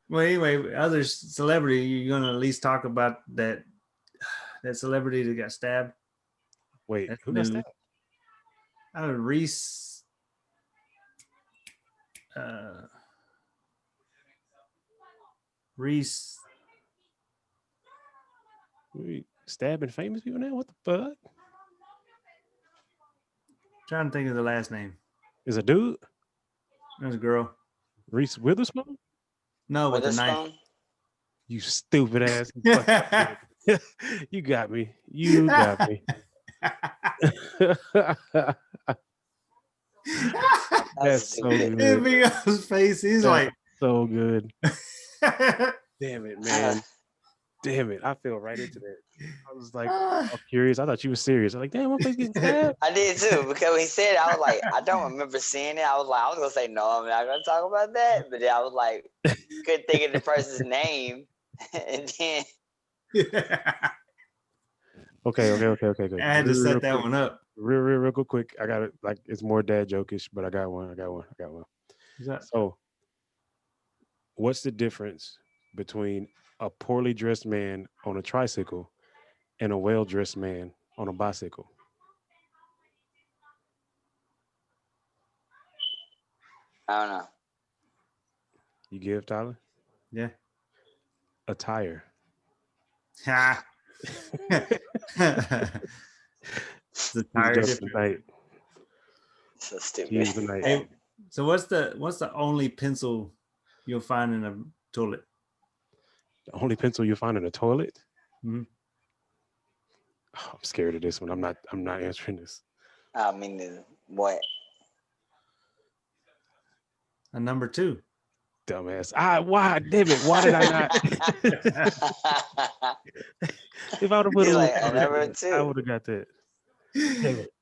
Well, anyway, other celebrity, you're gonna at least talk about that celebrity that got stabbed. Wait, That's who got new. stabbed? Reese. Uh, Reese. We stabbing famous people now? What the fuck? Trying to think of the last name. Is a dude? There's a girl. Reese Witherspoon? No, with the knife. Witherspoon? You stupid ass. You got me. You got me. That's so stupid. good. In Miguel's face, he's like, so good. Damn it, man. Damn it. I fell right into that. I was like, I'm curious. I thought you were serious. I'm like, damn, I'm getting stabbed. I did too, because when he said it, I was like, I don't remember seeing it. I was gonna say no, I'm not gonna talk about that. But then I was like, couldn't think of the person's name. And then Okay. I had to set that one up. Real quick. I got it. Like, it's more dad jokish, but I got one. So, what's the difference between a poorly dressed man on a tricycle and a well-dressed man on a bicycle? I don't know. You give, Tyler? Yeah. Attire. Ha. The tire different. So stupid. Hey, so what's the only pencil you'll find in a toilet? The only pencil you find in a toilet? Mm-hmm. Oh, I'm scared of this one. I'm not answering this. I mean, what? A number 2. Dumbass. Why? Damn it. Why did I not? If I would have put it like, number 2. I would have got that. Damn it.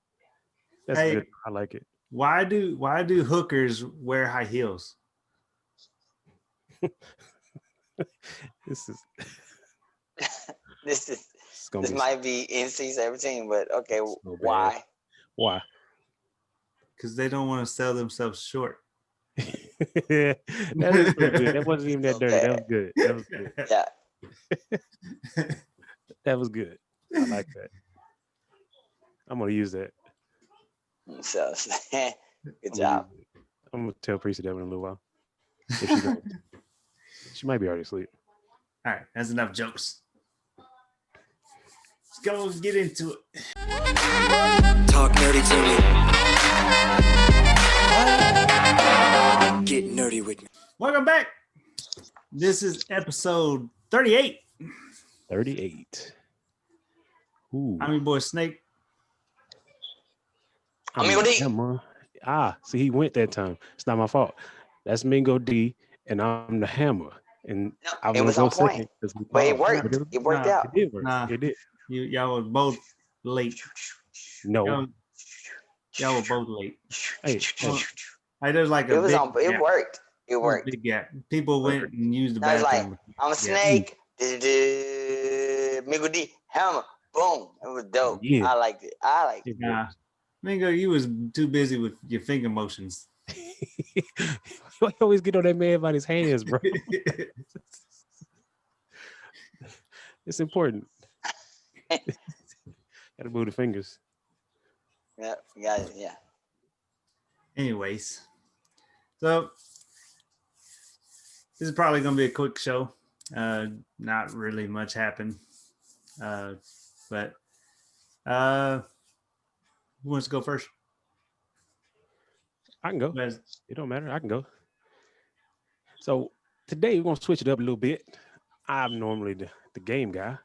That's good. I like it. Why do hookers wear high heels? This might be NC-17, but okay, so why? Why? Because they don't want to sell themselves short. That is so good. That wasn't even that dirty. That was good. Yeah. That was good. I like that. I'm gonna use that. So good job. I'm gonna tell Precy that in a little while. If she might be already asleep. All right, that's enough jokes. Let's go get into it. Talk nerdy to me. Get nerdy with me. Welcome back. This is episode 38. 38. Ooh. I'm your boy Snake. Amigo D. See, he went that time. It's not my fault. That's Mingo D, and I'm the Hammer. And it was on point. But it worked. It worked out. It did work. It did. Y'all were both late. No. Y'all were both late. Hey, there's like it worked. It worked. Big gap. People went and used the bathroom. I was like, I'm a Snake. Mingo D, Hammer. Boom. It was dope. Yeah. I liked it. Nah. Mingo, you was too busy with your finger motions. You always get on that man about his hands, bro. It's important. Gotta move the fingers. Yeah. Anyways, so this is probably gonna be a quick show. Not really much happened. But who wants to go first? I can go. It don't matter. I can go. So today we're gonna switch it up a little bit. I'm normally the game guy,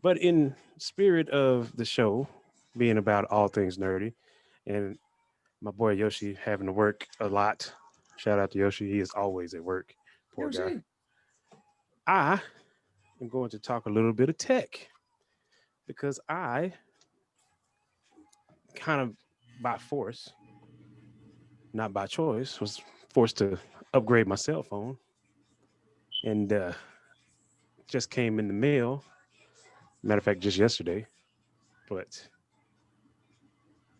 but in spirit of the show being about all things nerdy, and my boy Yoshi having to work a lot. Shout out to Yoshi. He is always at work. Poor guy. I am going to talk a little bit of tech because I kind of by force, not by choice, was forced to upgrade my cell phone, and just came in the mail. Matter of fact, just yesterday, but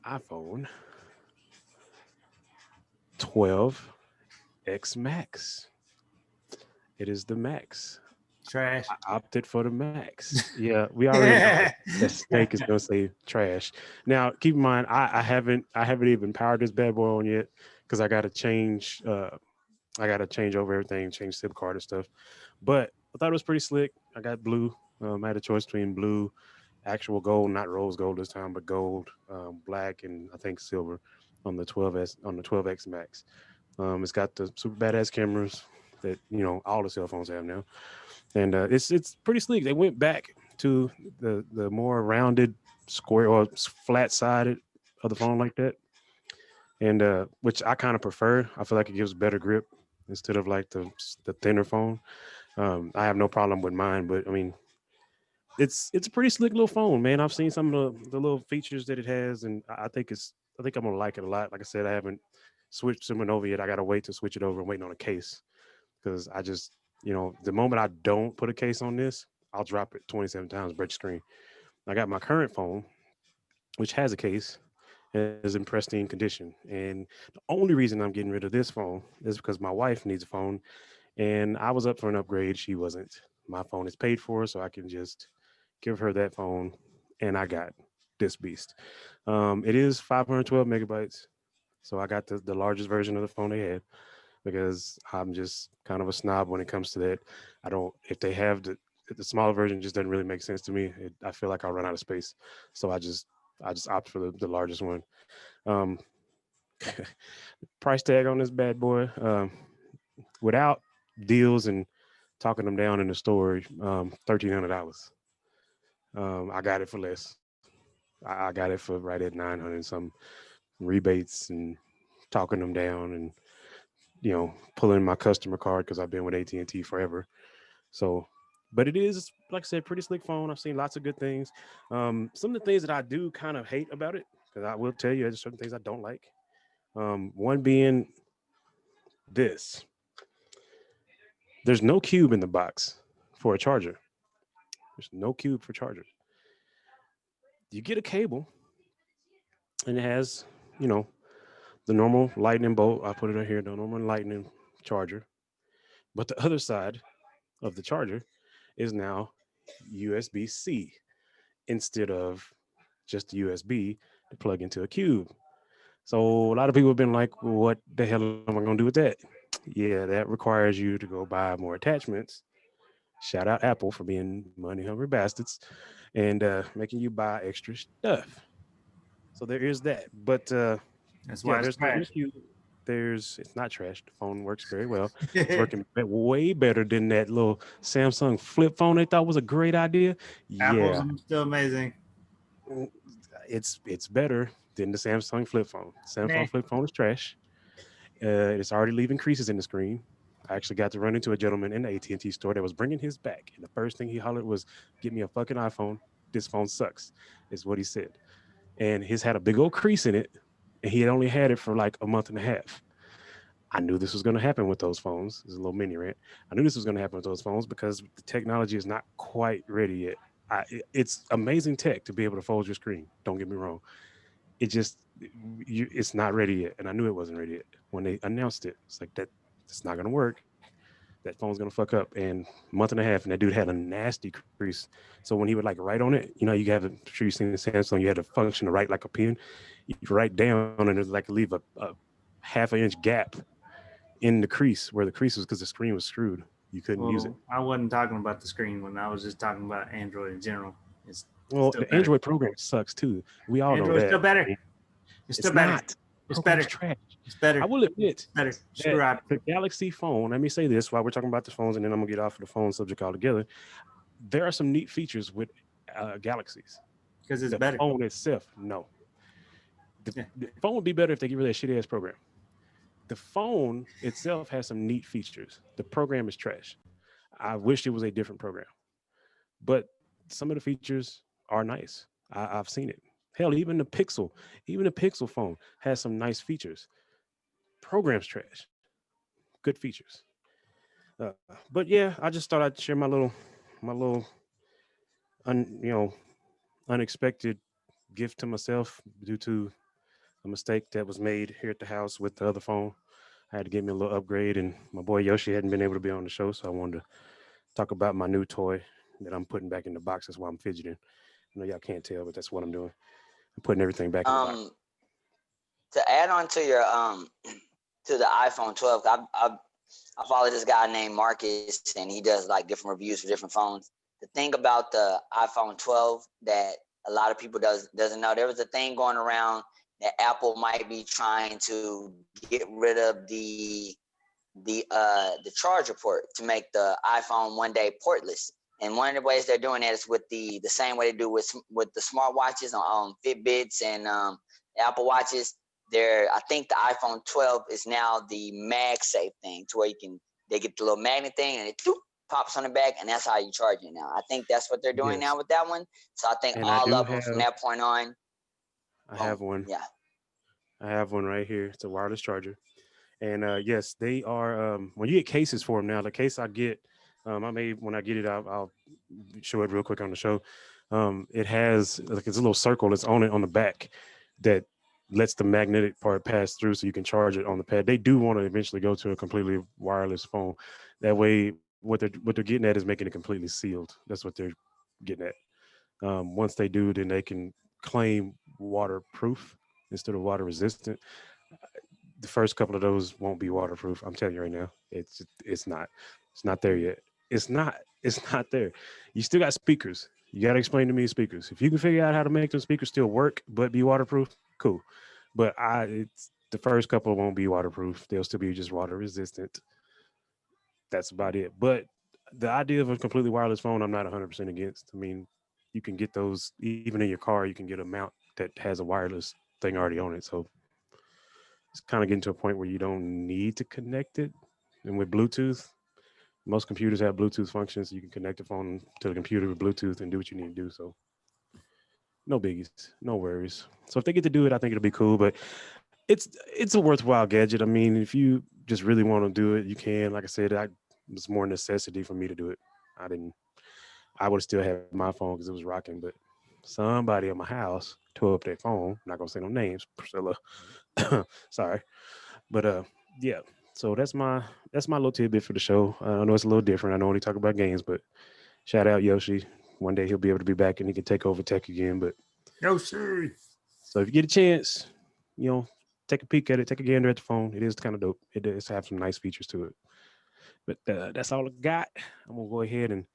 iPhone 12 X Max. It is the Max. Trash. I opted for the Max. Yeah, we already know that Snake is gonna say trash. Now, keep in mind, I haven't even powered this bad boy on yet because I gotta change. I gotta change over everything, change SIM card and stuff. But I thought it was pretty slick. I got blue. I had a choice between blue, actual gold, not rose gold this time, but gold, black, and I think silver on the 12X Max. It's got the super badass cameras that all the cell phones have now, and it's pretty sleek. They went back to the more rounded, square or flat sided of the phone like that, and which I kind of prefer. I feel like it gives better grip instead of like the thinner phone. I have no problem with mine, but I mean, it's a pretty slick little phone, man. I've seen some of the little features that it has, and I think I'm gonna like it a lot. Like I said, I haven't switched someone over yet. I gotta wait to switch it over. I'm waiting on a case because I just the moment I don't put a case on this, I'll drop it 27 times, break the screen. I got my current phone, which has a case and is in pristine condition. And the only reason I'm getting rid of this phone is because my wife needs a phone, and I was up for an upgrade. She wasn't. My phone is paid for, so I can just give her that phone, and I got this beast. It is 512 megabytes, so I got the largest version of the phone they had because I'm just kind of a snob when it comes to that. I don't if they have the smaller version just doesn't really make sense to me. I feel like I'll run out of space, so I just opt for the largest one. Um, price tag on this bad boy, without deals and talking them down in the store, $1,300. I got it for less. I got it for right at 900, some rebates and talking them down, and pulling my customer card because I've been with AT&T forever. So, but it is, like I said, pretty slick phone. I've seen lots of good things. Some of the things that I do kind of hate about it, because I will tell you, there's certain things I don't like. One being this: there's no cube in the box for a charger. There's no cube for chargers. You get a cable, and it has, you know, the normal lightning bolt. I put it right here, the normal lightning charger. But the other side of the charger is now USB-C instead of just USB to plug into a cube. So a lot of people have been like, well, what the hell am I going to do with that? Yeah, that requires you to go buy more attachments. Shout out Apple for being money hungry bastards and making you buy extra stuff. So there is that. But That's yeah, why it's there's no trash. issue. It's not trash. The phone works very well. It's working way better than that little Samsung flip phone they thought was a great idea. Apple's Yeah, still amazing. mm, it's better than the Samsung flip phone. Nah. Samsung flip phone is trash. It's already leaving creases in the screen. I actually got to run into a gentleman in the AT&T store that was bringing his back, and the first thing he hollered was, "Get me a fucking iPhone. This phone sucks," is what he said. And his had a big old crease in it, and he had only had it for like a month and a half. I knew this was going to happen with those phones. There's a little mini rant. I knew this was going to happen with those phones because the technology is not quite ready yet. It's amazing tech to be able to fold your screen. Don't get me wrong. It's not ready yet, and I knew it wasn't ready yet when they announced it. It's like that. It's not going to work. That phone's going to fuck up. And month and a half, and that dude had a nasty crease. So when he would like write on it, you have I'm sure you've seen the Samsung. You had a function to write like a pen. You write down, and it's like leave a half an inch gap in the crease where the crease was because the screen was screwed. You couldn't use it. Well, I wasn't talking about the screen when I was just talking about Android in general. It's Well, still the better. Android program sucks too. We all know Android's that. still better. I mean, It's it's still better. not. It's Program's better. trash. It's better. I will admit It's better. that Screw up. the Galaxy phone, let me say this while we're talking about the phones, and then I'm gonna get off of the phone subject altogether. There are some neat features with Galaxies. Because it's The better. phone itself, no. Yeah. The phone would be better if they get rid of that shitty ass program. The phone itself has some neat features. The program is trash. I wish it was a different program, but some of the features are nice. I've seen it. Hell, even the Pixel phone has some nice features. Program's trash. Good features. But yeah, I just thought I'd share my little un, you know unexpected gift to myself due to a mistake that was made here at the house with the other phone. I had to get me a little upgrade, and my boy Yoshi hadn't been able to be on the show, so I wanted to talk about my new toy that I'm putting back in the box. That's why I'm fidgeting. I know y'all can't tell, but that's what I'm doing. I'm putting everything back in the box. To add on to your to the iPhone 12, I follow this guy named Marcus, and he does like different reviews for different phones. The thing about the iPhone 12 that a lot of people doesn't know, there was a thing going around that Apple might be trying to get rid of the charger port to make the iPhone one day portless. And one of the ways they're doing that is with the same way they do with the smartwatches on Fitbits and Apple Watches. I think the iPhone 12 is now the MagSafe thing, to where they get the little magnet thing and it pops on the back, and that's how you charge it now. I think that's what they're doing now with that one. So I think And all of them from that point on. I have one. Yeah. I have one right here. It's a wireless charger. And yes, they are. When you get cases for them now, the case I get, when I get it, I'll show it real quick on the show. It has like it's a little circle that's on it on the back that lets the magnetic part pass through, so you can charge it on the pad. They do want to eventually go to a completely wireless phone. That way, what they're getting at is making it completely sealed. That's what they're getting at. Once they do, then they can claim waterproof instead of water resistant. The first couple of those won't be waterproof. I'm telling you right now, it's not there yet. It's not there. You still got speakers. You got to explain to me speakers. If you can figure out how to make those speakers still work but be waterproof, cool. But it's the first couple won't be waterproof. They'll still be just water resistant. That's about it. But the idea of a completely wireless phone, I'm not 100% against. I mean, you can get those even in your car. You can get a mount that has a wireless thing already on it. So it's kind of getting to a point where you don't need to connect it. And with Bluetooth, most computers have Bluetooth functions. You can connect the phone to the computer with Bluetooth and do what you need to do. So no biggies, no worries. So if they get to do it, I think it'll be cool. But it's a worthwhile gadget. I mean, if you just really want to do it, you can. Like I said, it was more necessity for me to do it. I would still have my phone because it was rocking, but somebody at my house tore up their phone. I'm not gonna say no names, Priscilla. Sorry. But yeah. So that's my little tidbit for the show. I know it's a little different. I know only talk about games, but shout out Yoshi. One day he'll be able to be back and he can take over tech again. But Yoshi. So if you get a chance, take a peek at it, take a gander at the phone. It is kind of dope. It does have some nice features to it. But that's all I got. I'm gonna go ahead and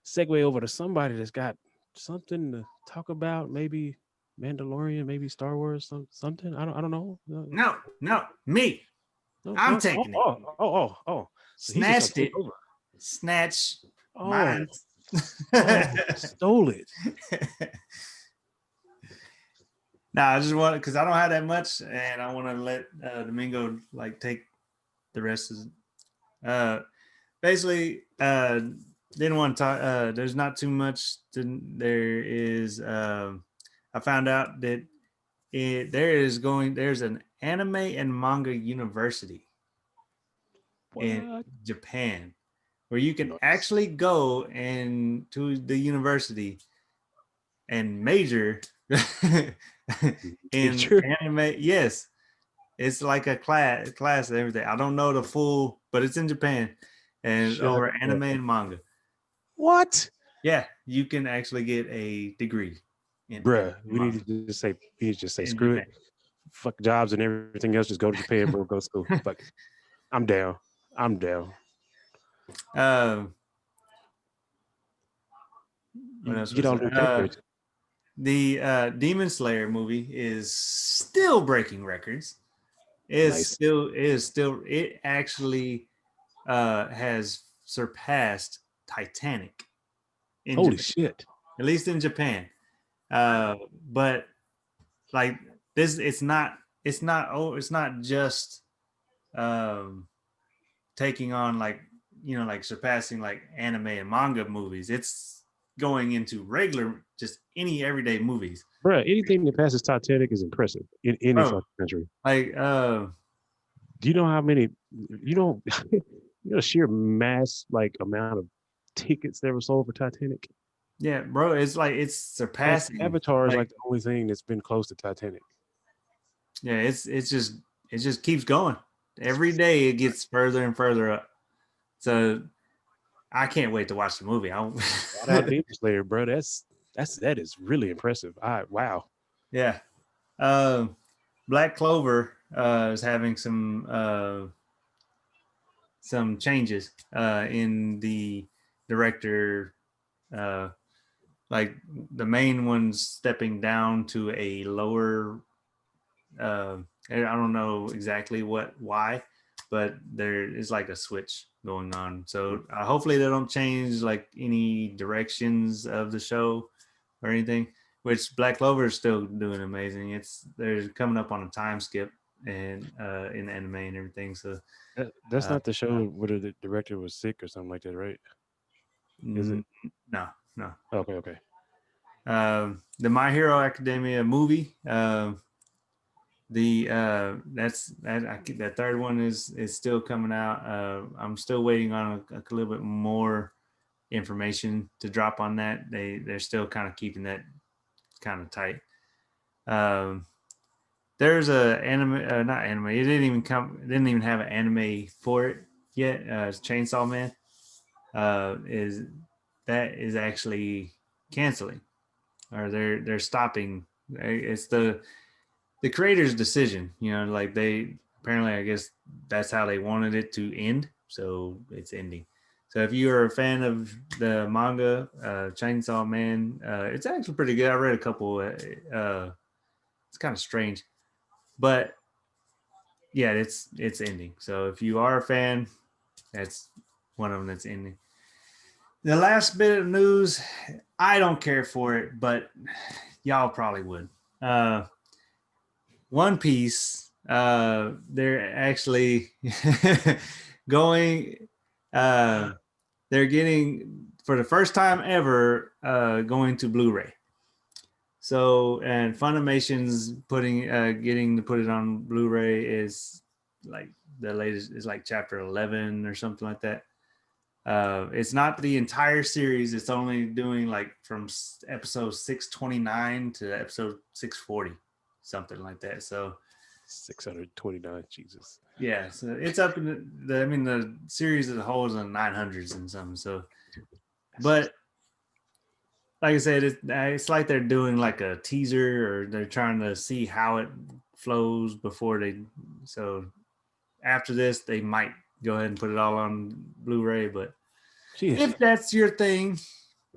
segue over to somebody that's got something to talk about. Maybe Mandalorian, maybe Star Wars, something. I don't know. No, me. I'm taking it. Oh. So snatched it. Snatch. Mine. Stole it. Nah, I just want because I don't have that much, and I want to let Domingo take the rest of it. Basically, didn't want to talk. There's not too much. There is. I found out that there's an Anime and Manga University in Japan where you can actually go and to the university and major in anime. Yes, it's like a class and everything. I don't know the full, but it's in Japan and over anime and manga. What? Yeah, you can actually get a degree. Bruh, we need to just say screw it. Fuck jobs and everything else. Just go to Japan, bro. Go to school. Fuck. I'm down. What else get all the Demon Slayer movie is still breaking records. It actually has surpassed Titanic. Holy shit. At least in Japan. But like this, it's not just taking on surpassing anime and manga movies. It's going into regular, just any everyday movies. Bro, anything that passes Titanic is impressive in any fucking country. Do you know how many? Sheer mass amount of tickets that were sold for Titanic. Yeah, bro, it's surpassing. Avatar is the only thing that's been close to Titanic. Yeah, it just keeps going. every day it gets further and further up. So I can't wait to watch the movie. Shout out Demon Slayer, bro. That is really impressive. Wow. Yeah. Black Clover is having some changes in the director. Like the main one's stepping down to a lower. I don't know exactly why, but there is like a switch going on. So hopefully they don't change like any directions of the show or anything. Which Black Clover is still doing amazing. They're coming up on a time skip and in anime and everything. So That's not the show where the director was sick or something like that, right? Is it? No. Okay. The My Hero Academia movie. That third one is still coming out. I'm still waiting on a little bit more information to drop on that. They're still kind of keeping that kind of tight. There's a anime, not anime. It didn't even have an anime for it yet. It's Chainsaw Man. Is actually canceling, or they're stopping. It's the creator's decision. Like they apparently, I guess that's how they wanted it to end, so it's ending. So if you are a fan of the manga Chainsaw Man, it's actually pretty good. I read a couple. It's kind of strange, but yeah, it's ending. So if you are a fan, that's one of them that's ending. The last bit of news, I don't care for it, but y'all probably would. One Piece, they're actually going. They're getting, for the first time ever, going to Blu-ray. So, and Funimation's getting to put it on Blu-ray is like the latest is like chapter 11 or something like that. It's not the entire series. It's only doing like from episode 629 to episode 640, something like that. So 629, Jesus. Yeah, so it's up in the series as a whole is in the 900s and something. So, but like I said, it's like they're doing like a teaser, or they're trying to see how it flows before they. So after this, they might go ahead and put it all on Blu-ray. But if that's your thing,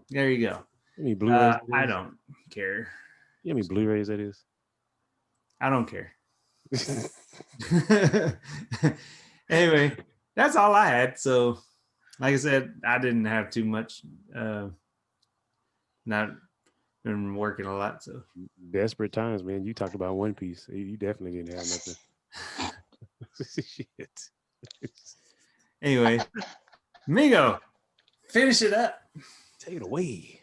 there you go. Blu-rays I don't care. You know how many Blu-rays that is? I don't care. Anyway, that's all I had. So, like I said, I didn't have too much. Not been working a lot. So desperate times, man. You talked about One Piece. You definitely didn't have nothing. Shit. Anyway, Migo, finish it up. Take it away.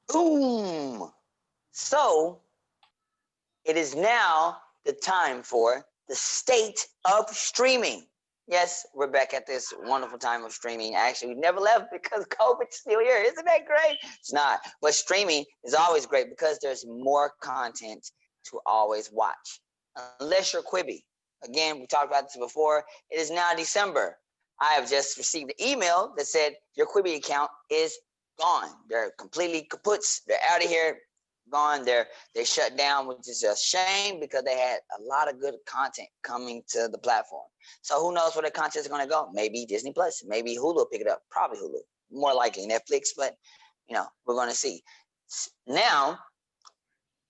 Boom. So it is now the time for the state of streaming. Yes, we're back at this wonderful time of streaming. Actually, we never left because COVID's still here. Isn't that great? It's not. But streaming is always great because there's more content to always watch. Unless you're Quibi. Again, we talked about this before. It is now December. I have just received an email that said your Quibi account is gone. They're completely kaputs. They're out of here. Gone. They shut down, which is a shame because they had a lot of good content coming to the platform. So who knows where the content is going to go? Maybe Disney Plus, maybe Hulu pick it up. Probably Hulu. More likely Netflix, but we're going to see. Now,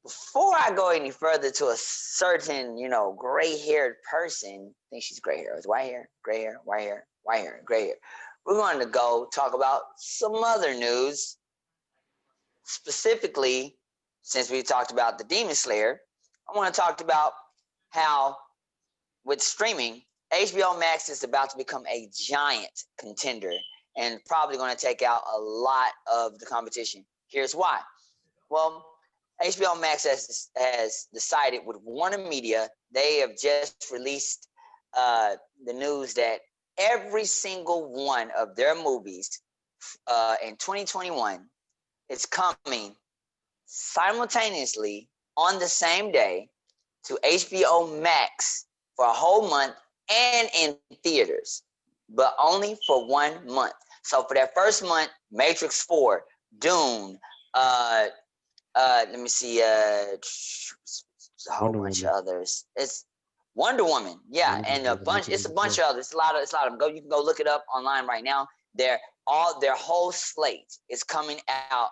before I go any further to a certain, gray-haired person, I think she's gray hair. It's white hair, gray hair, white hair, gray hair. We're going to go talk about some other news. Specifically, since we talked about the Demon Slayer, I want to talk about how with streaming, HBO Max is about to become a giant contender and probably going to take out a lot of the competition. Here's why. Well, HBO Max has decided with Warner Media, they have just released the news that every single one of their movies in 2021 is coming simultaneously on the same day to HBO Max for a whole month and in theaters, but only for 1 month. So for that first month, Matrix 4, Dune, let me see, a whole bunch of others. It's Wonder Woman, yeah, and a bunch. It's a bunch of others. It's a lot of them. You can go look it up online right now. Their whole slate is coming out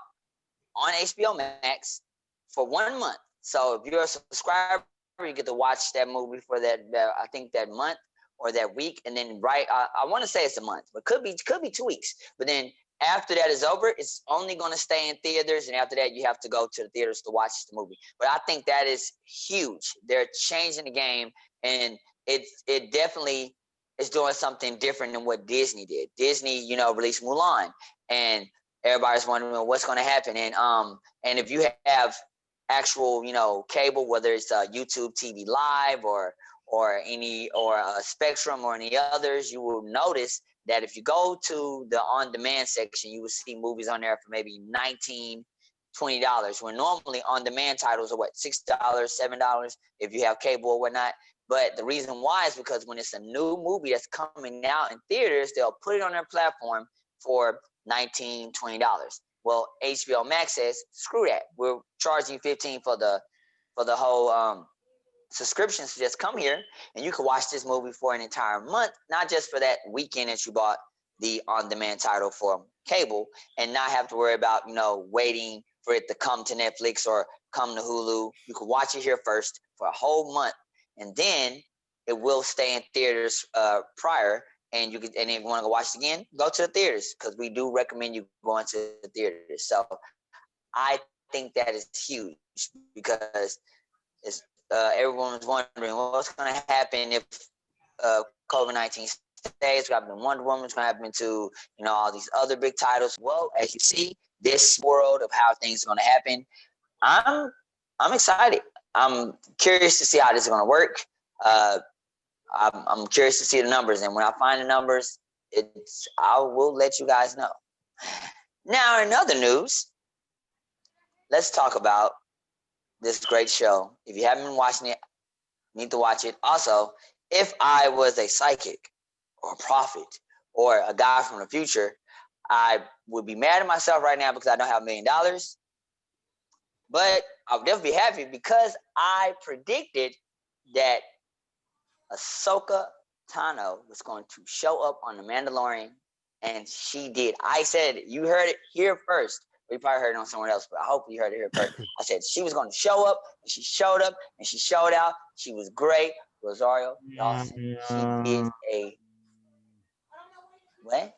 on HBO Max for 1 month. So if you're a subscriber, you get to watch that movie for that I think that month or that week, and then I want to say it's a month, but could be 2 weeks. But then after that is over, it's only going to stay in theaters, and after that you have to go to the theaters to watch the movie. But I think that is huge. They're changing the game, and it definitely is doing something different than what Disney did. Disney, released Mulan, and everybody's wondering what's going to happen. And if you have actual, cable, whether it's YouTube TV Live or Spectrum or any others, you will notice that if you go to the on-demand section, you will see movies on there for maybe $19, $20, when normally on-demand titles are what, $6, $7 if you have cable or whatnot. But the reason why is because when it's a new movie that's coming out in theaters, they'll put it on their platform for $19, $20. Well, HBO Max says, screw that. We're charging $15 for the whole subscription. So just come here and you can watch this movie for an entire month, not just for that weekend that you bought the on-demand title for cable, and not have to worry about, waiting for it to come to Netflix or come to Hulu. You can watch it here first for a whole month, and then it will stay in theaters prior. And if you want to go watch it again, go to the theaters, because we do recommend you going to the theaters. So I think that is huge, because it's everyone's wondering what's going to happen if COVID-19 stays. What's going to happen to Wonder Woman? What's going to happen to all these other big titles? Well, as you see, this world of how things are going to happen, I'm excited. I'm curious to see how this is going to work. I'm curious to see the numbers, and when I find the numbers, I will let you guys know. Now, in other news, let's talk about this great show. If you haven't been watching it, you need to watch it. Also, if I was a psychic or a prophet or a guy from the future, I would be mad at myself right now because I don't have $1 million. But I would definitely be happy because I predicted that Ahsoka Tano was going to show up on The Mandalorian, and she did. I said it. You heard it here first. You probably heard it on someone else, but I hope you heard it here first. I said she was going to show up, and she showed up, and she showed out. She was great. Rosario Dawson. She did a what?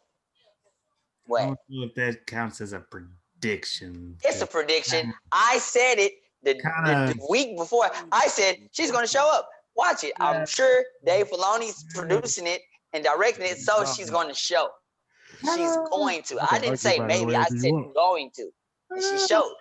I don't know if that counts as a prediction. It's a prediction. I said it the week before. I said she's going to show up. Watch it. I'm sure Dave Filoni's producing it and directing it, so she's going to show. She's going to. I didn't say maybe. I said going to. And she showed.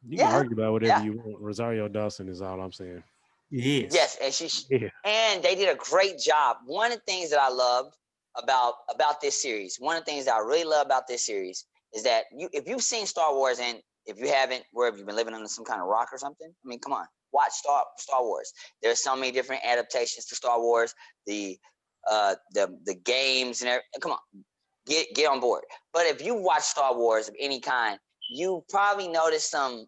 You can argue about whatever you want. Rosario Dawson is all I'm saying. Yes, and and they did a great job. One of the things that I loved about this series, one of the things that I really love about this series is that if you've seen Star Wars, and if you haven't, where have you been, living under some kind of rock or something? I mean, come on. Watch Star Wars. There's so many different adaptations to Star Wars, the games and everything. Come on, get on board. But if you watch Star Wars of any kind, you probably noticed some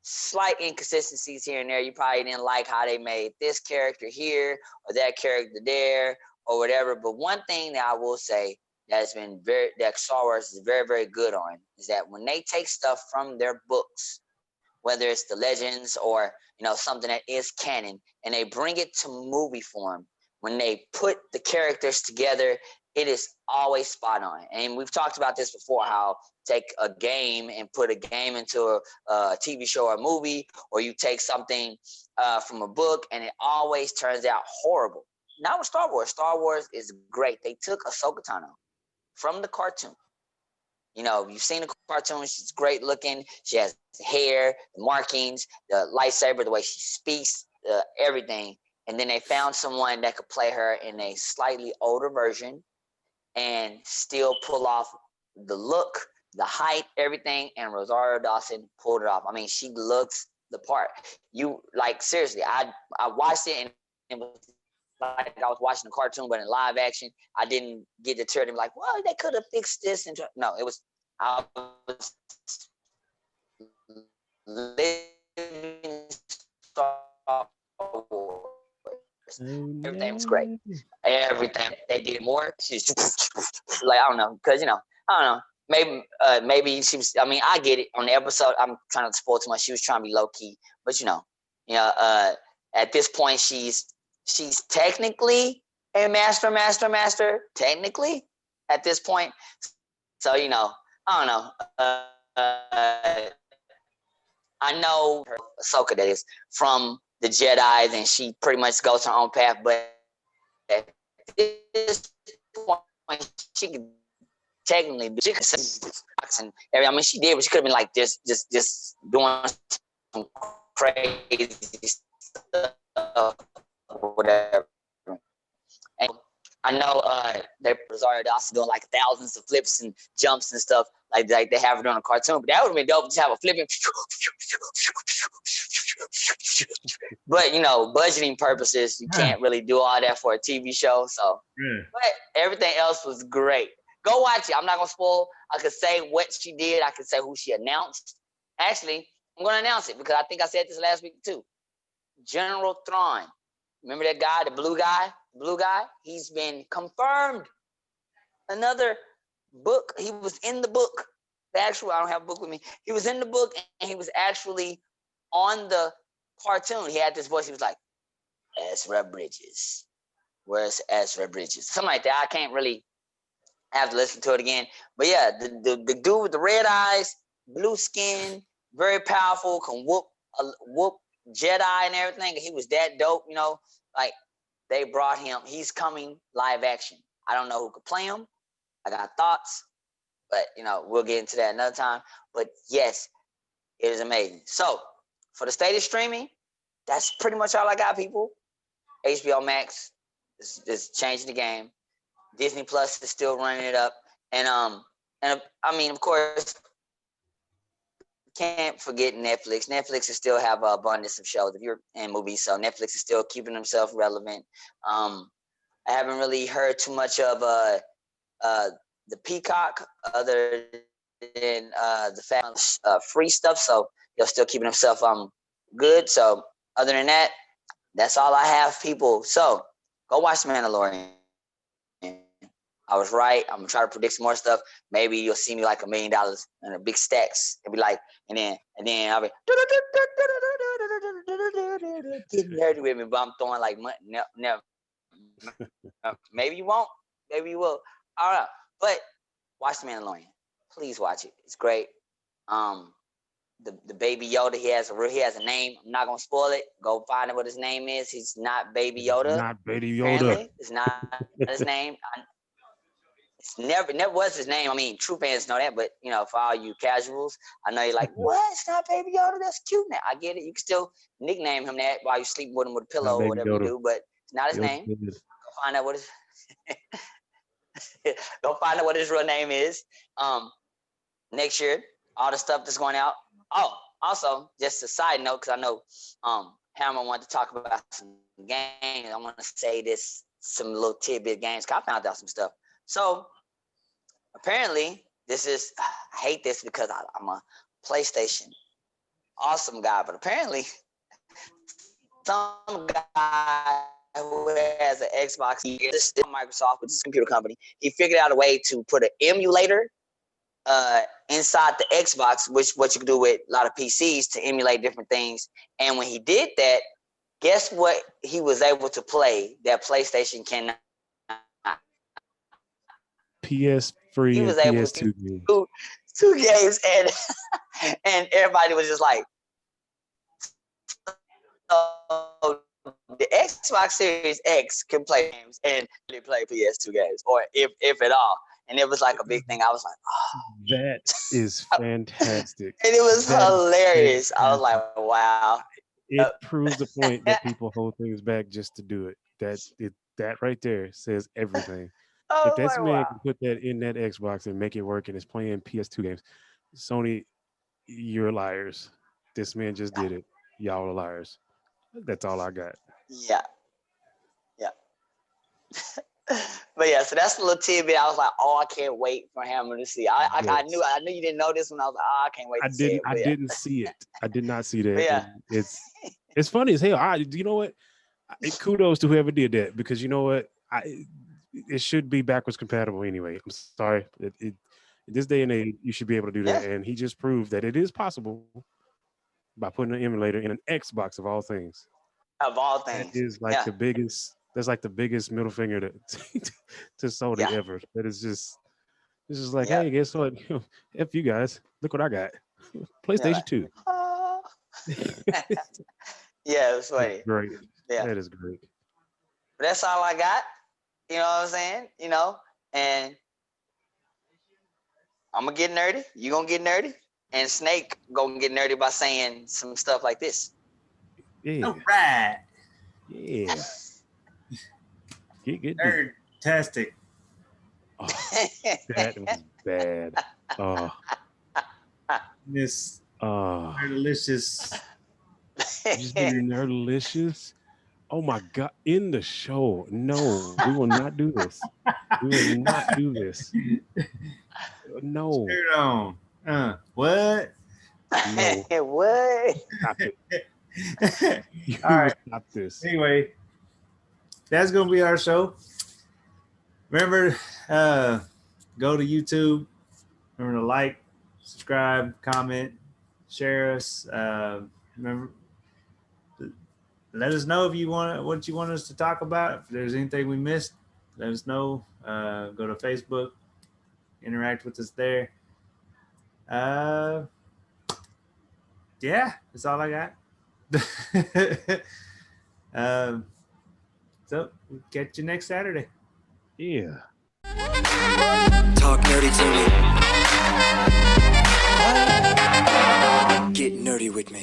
slight inconsistencies here and there. You probably didn't like how they made this character here or that character there or whatever. But one thing that I will say that Star Wars is very, very good on is that when they take stuff from their books, whether it's the legends or something that is canon, and they bring it to movie form, when they put the characters together, it is always spot on. And we've talked about this before, how take a game and put a game into a TV show or a movie, or you take something from a book and it always turns out horrible. Not with Star Wars. Star Wars is great. They took Ahsoka Tano from the cartoon. You've seen the cartoon. She's great looking. She has hair, the markings, the lightsaber, the way she speaks, everything. And then they found someone that could play her in a slightly older version and still pull off the look, the height, everything. And Rosario Dawson pulled it off. I mean, she looks the part. Seriously, I watched it and it was like I was watching a cartoon, but in live action, I didn't get deterred and be like, well, they could have fixed this. And no, it was I was living Star Wars. Everything was great. Everything they did more. She's like I don't know, because I don't know. Maybe she was. I mean, I get it. On the episode, I'm trying not to spoil too much. She was trying to be low key, but at this point, she's technically a master. Technically, at this point, so I don't know. I know her Ahsoka, that is, from the Jedi's, and she pretty much goes her own path. But at this point, she could technically do. She could and everything. I mean, she did, but she could have been like just doing some crazy stuff, or whatever. And I know that Rosario Dawson doing like thousands of flips and jumps and stuff like they have it on a cartoon. But that would have been dope to have a flipping. But budgeting purposes, you can't really do all that for a TV show. So, but everything else was great. Go watch it. I'm not gonna spoil. I could say what she did. I could say who she announced. Actually, I'm gonna announce it because I think I said this last week too. General Thawn. Remember that guy, the blue guy? He's been confirmed. Another book. He was in the book. I don't have a book with me. He was in the book and he was actually on the cartoon. He had this voice. He was like, Ezra Bridges. Where's Ezra Bridges? Something like that. I can't really have to listen to it again. But yeah, the dude with the red eyes, blue skin, very powerful, can whoop Jedi and everything. He was that dope, like they brought him. He's coming live action. I don't know who could play him. I got thoughts, but we'll get into that another time. But yes, it is amazing. So for the state of streaming, that's pretty much all I got, people. HBO Max is changing the game. Disney Plus is still running it up, and I mean, of course, can't forget Netflix. Netflix is still have an abundance of shows if you're in movies, so Netflix is still keeping themselves relevant. I haven't really heard too much of the Peacock, other than the fact free stuff, so they're still keeping themselves good. So other than that, that's all I have, people. So go watch Mandalorian. I was right. I'm gonna try to predict some more stuff. Maybe you'll see me like $1 million in a big stacks and be like, and then I'll be getting nerdy with me, but I'm throwing like money. Never. Maybe you won't. Maybe you will. All right, but watch The Mandalorian. Please watch it. It's great. The baby Yoda, he has a name. I'm not gonna spoil it. Go find out what his name is. He's not Baby Yoda. Not Baby Yoda. Apparently. It's not his name. It's never was his name. I mean, true fans know that, but for all you casuals, I know you're like, what? It's not Baby Yoda. That's cute. Now I get it. You can still nickname him that while you sleep with him with a pillow or whatever Yoda. You do, but it's not his name. Go find out what his go find out what his real name is. Next year, all the stuff that's going out. Oh, also, just a side note, because I know Hammer wanted to talk about some games. I want to say this, some little tidbit games. Cause I found out some stuff. So apparently, this is, I hate this because I'm a PlayStation awesome guy, but apparently some guy who has an Xbox, this is Microsoft, which is a computer company, he figured out a way to put an emulator inside the Xbox, which what you can do with a lot of PCs to emulate different things. And when he did that, guess what he was able to play that PlayStation cannot? PS3 he was and able PS2 to games. do two games, and everybody was just like, so the Xbox Series X can play games and really play PS2 games, or if at all. And it was like a big thing. I was like, oh. That is fantastic. And it was hilarious. I was like, wow. It proves the point that people hold things back just to do it. That right there says everything. If this man can put that in that Xbox and make it work and is playing PS2 games, Sony, you're liars. This man just did it. Y'all are liars. That's all I got. Yeah. But yeah, so that's a little tidbit. I was like, oh, I can't wait for Hammer to see. I knew you didn't know this one. I was like, oh, I can't wait to see it. I didn't see it. I did not see that. Yeah. It's funny as hell. You know what? Kudos to whoever did that, because you know what? It should be backwards compatible anyway. I'm sorry. This day and age, you should be able to do that. And he just proved that it is possible by putting an emulator in an Xbox of all things. Of all things. That is like the biggest. That's like the biggest middle finger to Sony ever. That is just. This is like, hey, guess what? F you guys. Look what I got. PlayStation 2. Yeah, it was funny. Great. Yeah. That is great. But that's all I got. You know what I'm saying? You know, and I'm gonna get nerdy. You gonna get nerdy, and Snake gonna get nerdy by saying some stuff like this. Yeah. All right. Yeah. Get Nerd-tastic. Oh, that was bad. Oh. This Oh. delicious. Just getting delicious. Oh my God. In the show. No, we will not do this. We will not do this. No. Turn on. What? No. What? Stop it. You All right. Stop this. Anyway, that's gonna be our show. Remember, go to YouTube. Remember to like, subscribe, comment, share us. Remember, let us know if you want what you want us to talk about. If there's anything we missed, let us know. Go to Facebook, interact with us there. Yeah, that's all I got. So we'll catch you next Saturday. Yeah. Talk nerdy to me. Get nerdy with me.